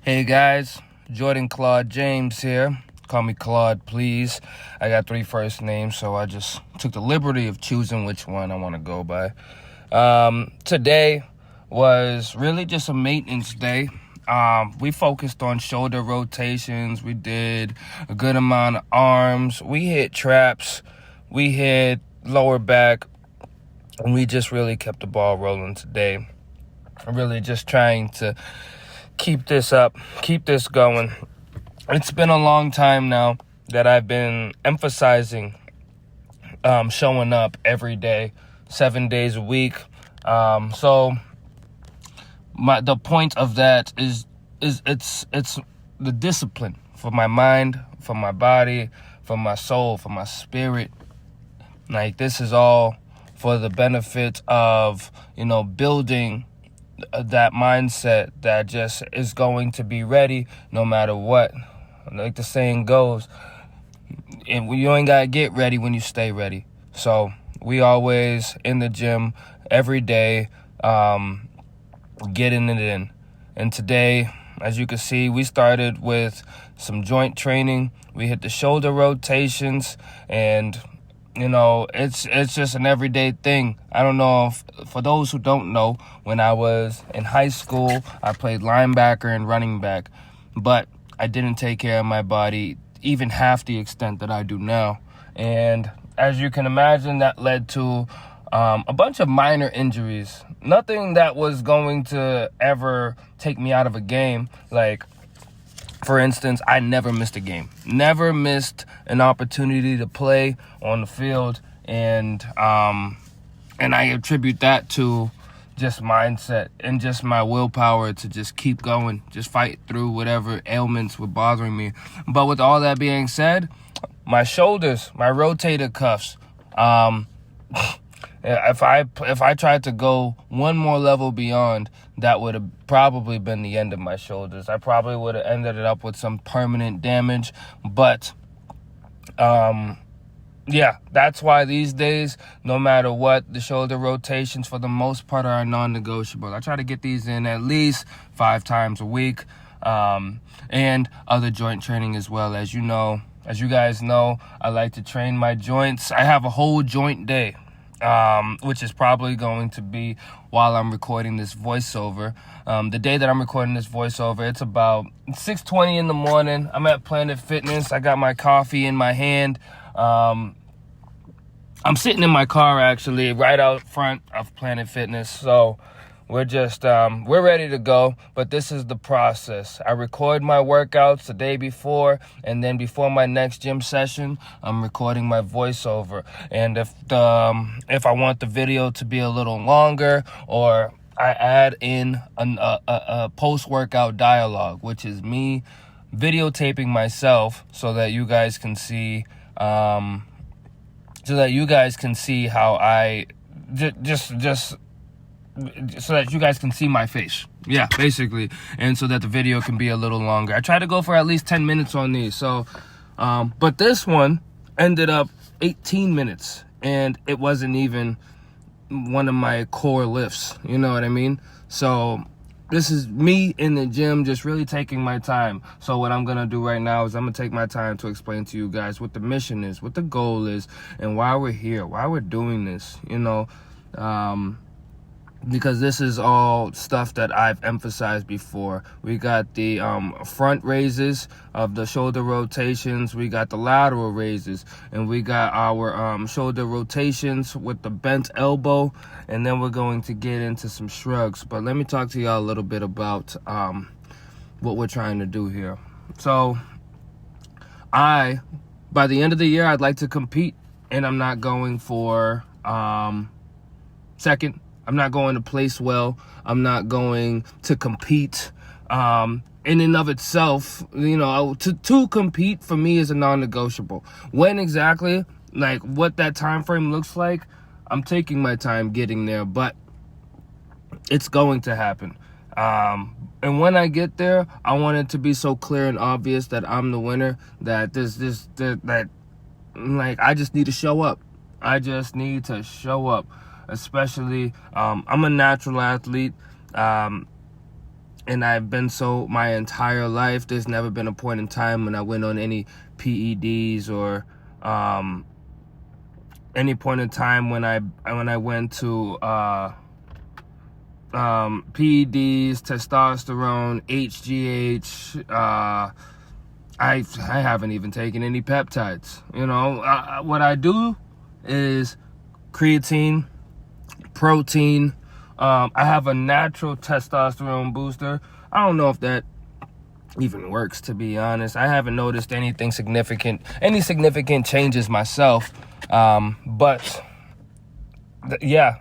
Hey guys, Jordan Claude James here. Call me Claude, please. I got 3 first names, so I just took the liberty of choosing which one I want to go by. Today was really just a maintenance day. We focused on shoulder rotations. We did a good amount of arms. We hit traps. We hit lower back. And we just really kept the ball rolling today. Really just trying to keep this up, keep this going. It's been a long time now that I've been emphasizing showing up every day, 7 days a week. So the point of that is it's the discipline for my mind, for my body, for my soul, for my spirit. Like, this is all for the benefit of, building that mindset that just is going to be ready no matter what. Like the saying goes, and you ain't gotta get ready when you stay ready. So we always in the gym every day, getting it in. And today, as you can see, we started with some joint training. We hit the shoulder rotations, and it's just an everyday thing. I don't know for those who don't know, when I was in high school, I played linebacker and running back, but I didn't take care of my body even half the extent that I do now. And as you can imagine, that led to a bunch of minor injuries. Nothing that was going to ever take me out of a game. Like, for instance, I never missed a game. Never missed an opportunity to play on the field. And I attribute that to just mindset and just my willpower to just keep going, just fight through whatever ailments were bothering me. But with all that being said, my shoulders, my rotator cuffs, if I tried to go one more level beyond, that would have probably been the end of my shoulders. I probably would have ended up with some permanent damage. But that's why these days, no matter what, the shoulder rotations for the most part are non-negotiable. I try to get these in at least 5 times a week, and other joint training as well. As you guys know, I like to train my joints. I have a whole joint day, which is probably going to be while I'm recording this voiceover. The day that I'm recording this voiceover, it's about 6:20 in the morning. I'm at Planet Fitness. I got my coffee in my hand. I'm sitting in my car, actually, right out front of Planet Fitness. So we're just, we're ready to go, but this is the process. I record my workouts the day before, and then before my next gym session, I'm recording my voiceover. And if I want the video to be a little longer, or I add in a post-workout dialogue, which is me videotaping myself so that you guys can see, how I just so that you guys can see my face. Yeah, basically. And so that the video can be a little longer. I try to go for at least 10 minutes on these. So, but this one ended up 18 minutes, and it wasn't even one of my core lifts. You know what I mean? So this is me in the gym, just really taking my time. So what I'm going to do right now is I'm going to take my time to explain to you guys what the mission is, what the goal is, and why we're here, why we're doing this, because this is all stuff that I've emphasized before. We got the front raises of the shoulder rotations. We got the lateral raises. And we got our shoulder rotations with the bent elbow. And then we're going to get into some shrugs. But let me talk to y'all a little bit about what we're trying to do here. So by the end of the year, I'd like to compete. And I'm not going for second. I'm not going to place well. I'm not going to compete. In and of itself, to compete for me is a non-negotiable. When exactly, like what that time frame looks like, I'm taking my time getting there, but it's going to happen. And when I get there, I want it to be so clear and obvious that I'm the winner, that I just need to show up. I just need to show up. Especially, I'm a natural athlete. and I've been so my entire life. There's never been a point in time when I went on any PEDs or any point in time when I went to PEDs, testosterone, HGH. I haven't even taken any peptides. What I do is creatine, protein. I have a natural testosterone booster. I don't know if that even works, to be honest. I haven't noticed any significant changes myself. But yeah,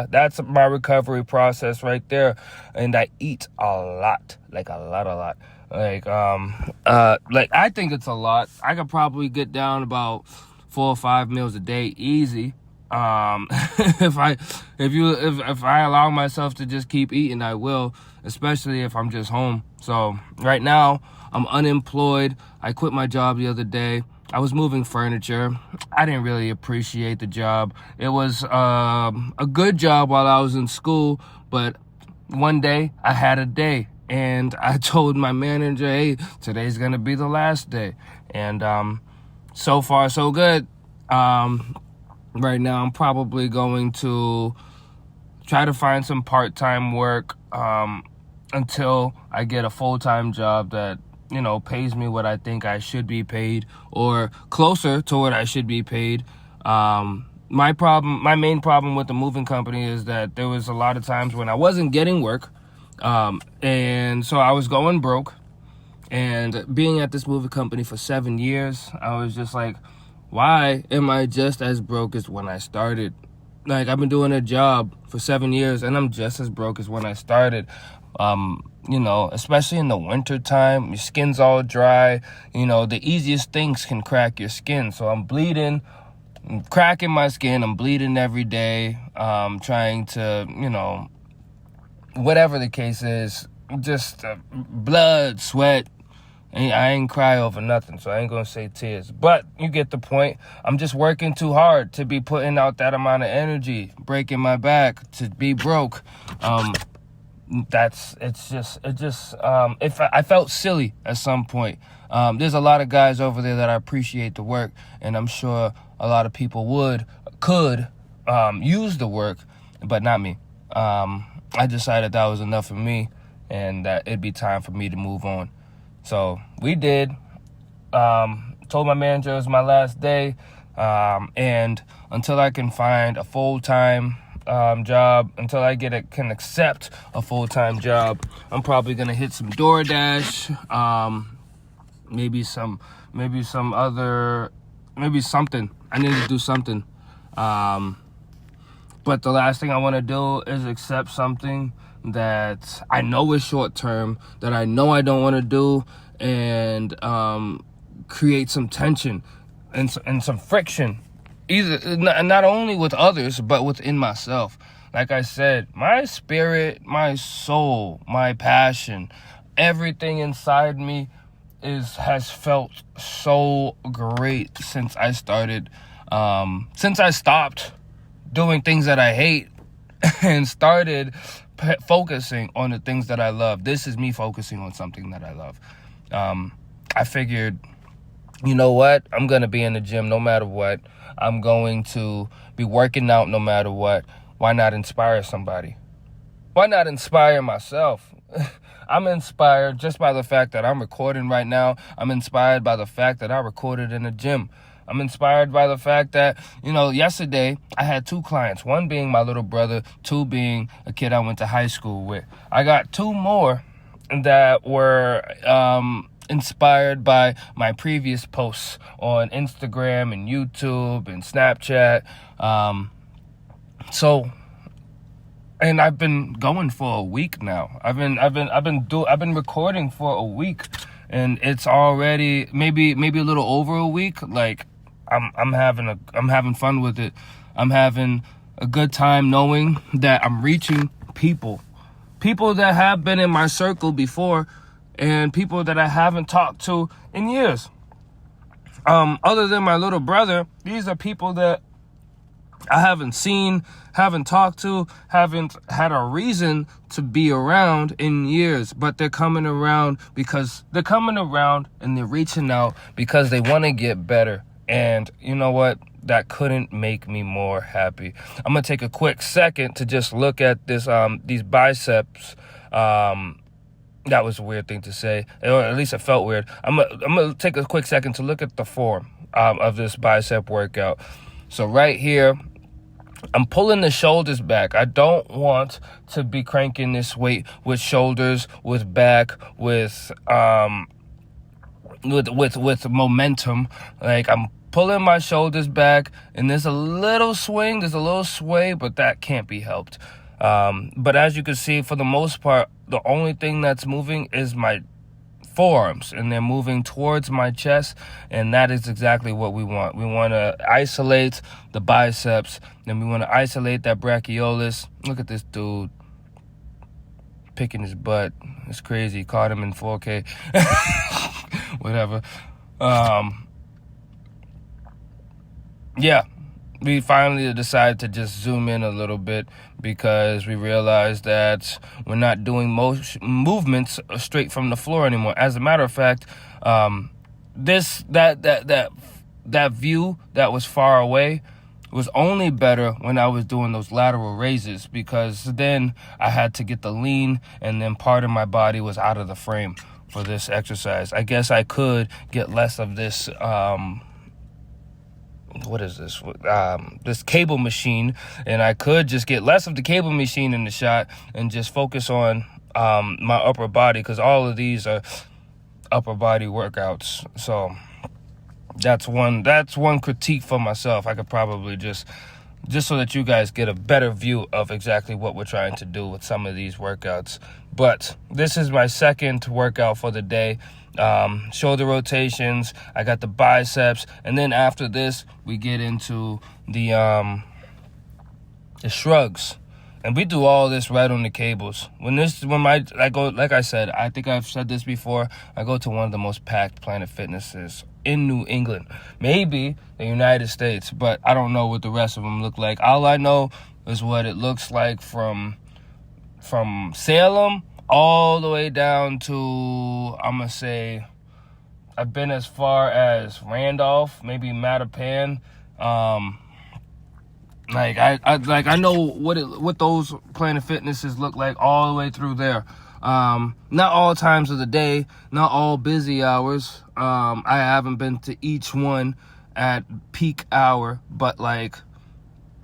that's my recovery process right there. And I eat a lot, like a lot. Like I think it's a lot. I could probably get down about 4 or 5 meals a day easy. If I allow myself to just keep eating, I will, especially if I'm just home. So right now I'm unemployed. I quit my job the other day. I was moving furniture. I didn't really appreciate the job. It was a good job while I was in school, but one day I had a day, and I told my manager, hey, today's gonna be the last day. And so far so good. Right now I'm probably going to try to find some part-time work until I get a full-time job that pays me what I think I should be paid, or closer to what I should be paid. My main problem with the moving company is that there was a lot of times when I wasn't getting work, and so I was going broke. And being at this moving company for 7 years, I was just like, why am I just as broke as when I started? Like, I've been doing a job for 7 years and I'm just as broke as when I started. Especially in the winter time, your skin's all dry. The easiest things can crack your skin. So I'm bleeding, I'm cracking my skin. I'm bleeding every day. Trying to, whatever the case is, just blood, sweat. I ain't cry over nothing, so I ain't gonna say tears. But you get the point. I'm just working too hard to be putting out that amount of energy, breaking my back, to be broke. I felt silly at some point. There's a lot of guys over there that I appreciate the work, and I'm sure a lot of people could use the work, but not me. I decided that was enough for me, and that it'd be time for me to move on. So we did. Told my manager it was my last day, and until I can find a full-time job, until I can accept a full-time job, I'm probably gonna hit some DoorDash, maybe something. I need to do something. But the last thing I want to do is accept something that I know is short term, that I know I don't want to do, and create some tension and some friction, either not only with others but within myself. Like I said, my spirit, my soul, my passion, everything inside me has felt so great since I stopped doing things that I hate and started focusing on the things that I love. This is me focusing on something that I love. I figured, you know what? I'm going to be in the gym no matter what. I'm going to be working out no matter what. Why not inspire somebody? Why not inspire myself? I'm inspired just by the fact that I'm recording right now. I'm inspired by the fact that I recorded in the gym. I'm inspired by the fact that, yesterday I had 2 clients, one being my little brother, 2 being a kid I went to high school with. I got 2 more that were inspired by my previous posts on Instagram and YouTube and Snapchat. And I've been going for a week now. I've been recording for a week, and it's already maybe a little over a week. Like, I'm having fun with it. I'm having a good time knowing that I'm reaching people that have been in my circle before, and people that I haven't talked to in years. Other than my little brother, these are people that I haven't seen, haven't talked to, haven't had a reason to be around in years, but they're coming around and they're reaching out because they want to get better. And you know what? That couldn't make me more happy. I'm going to take a quick second to just look at these biceps. That was a weird thing to say, or at least it felt weird. I'm gonna take a quick second to look at the form of this bicep workout. So right here, I'm pulling the shoulders back. I don't want to be cranking this weight with shoulders, with back, with momentum. Like, I'm pulling my shoulders back, and there's a little swing, there's a little sway, but that can't be helped. But as you can see, for the most part, the only thing that's moving is my forearms, and they're moving towards my chest, and that is exactly what we want. We want to isolate the biceps, and we want to isolate that brachiolus. Look at this dude picking his butt. It's crazy. Caught him in 4K. Whatever. Yeah. We finally decided to just zoom in a little bit because we realized that we're not doing most movements straight from the floor anymore. As a matter of fact, that view that was far away was only better when I was doing those lateral raises, because then I had to get the lean, and then part of my body was out of the frame for this exercise. I guess I could get less of this what is this? This cable machine, and I could just get less of the cable machine in the shot and just focus on my upper body, because all of these are upper body workouts. So that's one critique for myself. I could probably just so that you guys get a better view of exactly what we're trying to do with some of these workouts. But this is my second workout for the day. Shoulder rotations, I got the biceps, and then after this we get into the shrugs, and we do all this right on the cables. I go, like I said, I think I've said this before, I go to one of the most packed Planet Fitnesses in New England, maybe the United States, but I don't know what the rest of them look like. All I know is what it looks like from Salem all the way down to, I'm gonna say, I've been as far as Randolph, maybe Mattapan. I know what those Planet Fitnesses look like all the way through there. Not all times of the day, not all busy hours. I haven't been to each one at peak hour, but like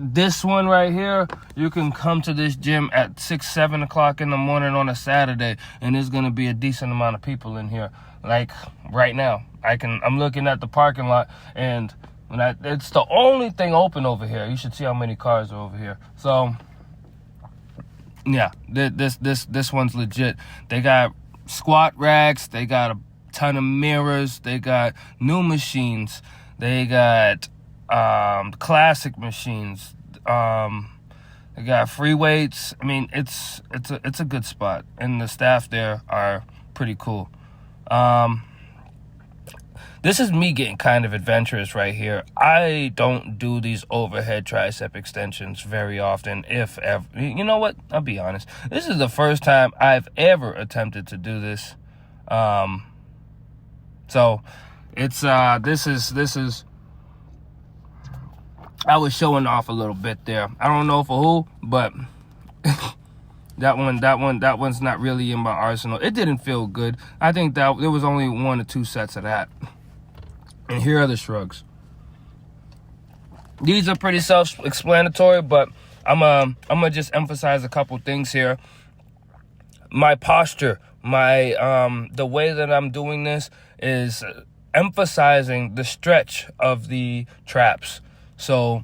this one right here, you can come to this gym at 7 o'clock in the morning on a Saturday, and there's gonna be a decent amount of people in here. Like right now, I'm looking at the parking lot, and it's the only thing open over here. You should see how many cars are over here. So yeah, this one's legit. They got squat racks, they got a ton of mirrors, they got new machines, they got classic machines, they got free weights. I mean, it's a good spot, and the staff there are pretty cool. This is me getting kind of adventurous right here. I don't do these overhead tricep extensions very often, if ever. You know what? I'll be honest. This is the first time I've ever attempted to do this. So it's this is I was showing off a little bit there. I don't know for who, but that one's not really in my arsenal. It didn't feel good. I think that there was only 1 or 2 sets of that. And here are the shrugs. These are pretty self-explanatory, but I'm gonna just emphasize a couple things here. My posture, the way that I'm doing this is emphasizing the stretch of the traps. So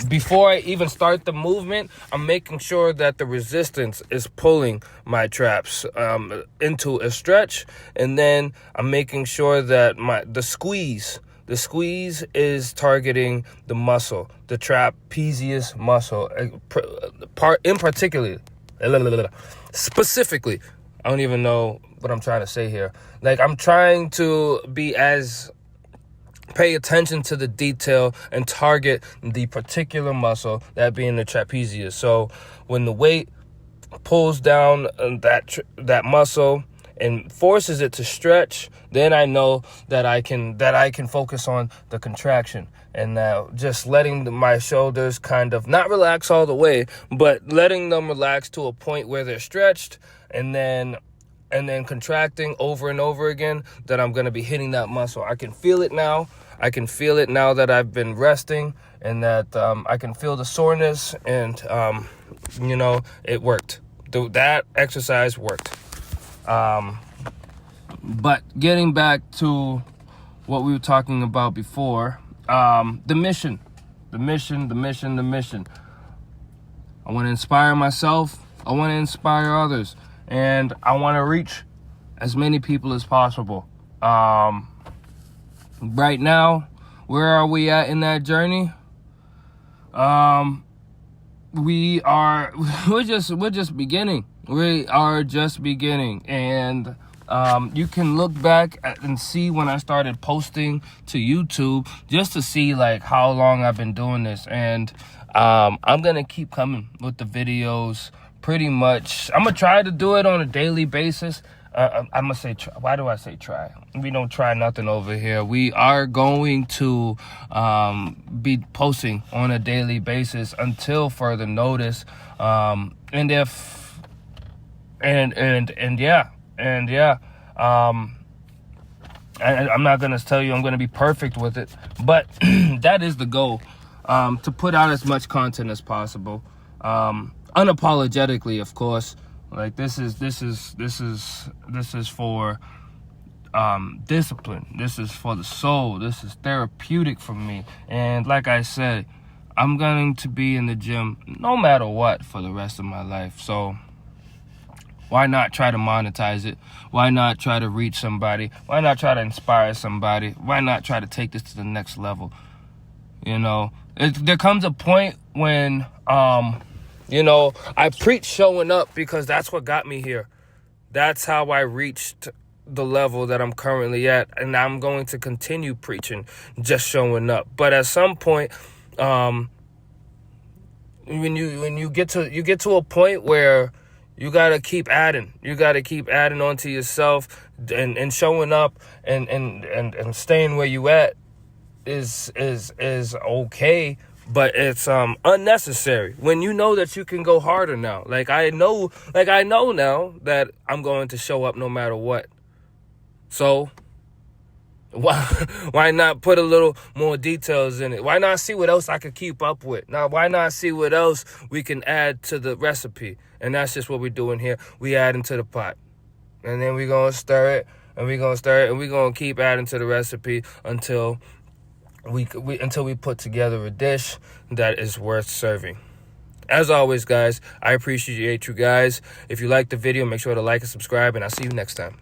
before I even start the movement, I'm making sure that the resistance is pulling my traps into a stretch, and then I'm making sure that the squeeze is targeting the muscle, the trapezius muscle, specifically. I don't even know what I'm trying to say here. Like, I'm trying to be as pay attention to the detail and target the particular muscle, that being the trapezius. So when the weight pulls down that muscle and forces it to stretch, then I know that I can focus on the contraction. And now just letting my shoulders kind of not relax all the way, but letting them relax to a point where they're stretched, and then contracting over and over again, that I'm going to be hitting that muscle. I can feel it now. I can feel it now that I've been resting, and that I can feel the soreness, and, it worked. That exercise worked. But getting back to what we were talking about before, the mission. I want to inspire myself. I want to inspire others. And I want to reach as many people as possible. Right now, where are we at in that journey? We're just beginning. We are just beginning. And you can look back and see when I started posting to YouTube, just to see like how long I've been doing this. And I'm going to keep coming with the videos. Pretty much, I'm going to try to do it on a daily basis. I'm going to say try. Why do I say try? We don't try nothing over here. We are going to be posting on a daily basis until further notice. I'm not going to tell you I'm going to be perfect with it, but that is the goal, to put out as much content as possible. Unapologetically, of course. Like this is for discipline. This is for the soul. This is therapeutic for me. And like I said, I'm going to be in the gym no matter what for the rest of my life. So why not try to monetize it? Why not try to reach somebody? Why not try to inspire somebody? Why not try to take this to the next level? There comes a point when I preach showing up, because that's what got me here. That's how I reached the level that I'm currently at, and I'm going to continue preaching, just showing up. But at some point, when you get to a point where you gotta keep adding onto yourself, and showing up and staying where you at is okay. But it's unnecessary when you know that you can go harder now. Like I know now that I'm going to show up no matter what. So why not put a little more details in it? Why not see what else I could keep up with? Now, why not see what else we can add to the recipe? And that's just what we're doing here. We add into the pot, and then we're gonna stir it, and we're gonna keep adding to the recipe until we put together a dish that is worth serving. As always, guys, I appreciate you guys. If you like the video, make sure to like and subscribe, and I'll see you next time.